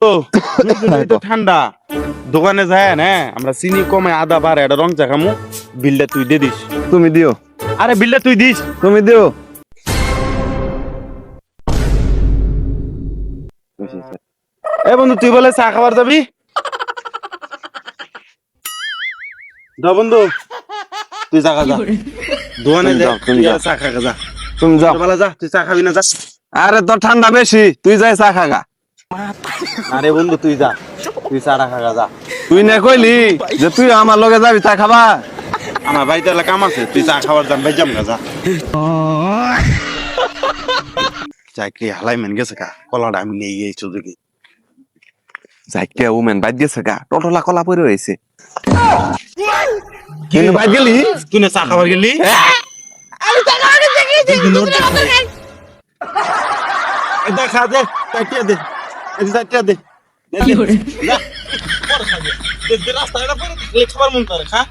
তো তো ঠান্ডা দোকানে যায় না আমরা চিনি কমে আদা বাড়ে এটা রং চা খামু বিলটা তুই দিয়ে দিস। তুমি দিও, আরে বিলটা তুই দিস। তুমি দিও। এ বন্ধু তুই বলে চা খাবার যাবি? যা বন্ধু তুই চা খা যা দোকানে তুমি যা যাও, তুমি তুই যাও। আর চা খা যা। তুমি যাও। বলে যা তুই চা খাবি না যা। আরে তোর ঠান্ডা বেশি, তুই যাই চা খাগা। আরে বন্ধু তুই যা তুই চা খা যা। তুই না কইলি যে তুই আমার লগে যাবি চা খাবা। আমার বাড়িতে এলাকা কাম আছে তুই চা খাবার দাম ভাই যাম গা যা। চাকরি হালাই মেন গেছে কা কলাটা আমি নিয়ে গিয়েছি দেখি। যাইকে উমেন বাইদ গেছে গা, টটলা কলা পড়ে রয়েছে। কিন্তু বাইদ গেলি তুই না চা খাবার গেলি? দেখা দে চাটিয়া দে চাটিয়া দে রাস্তায় খাবার মন করে খা।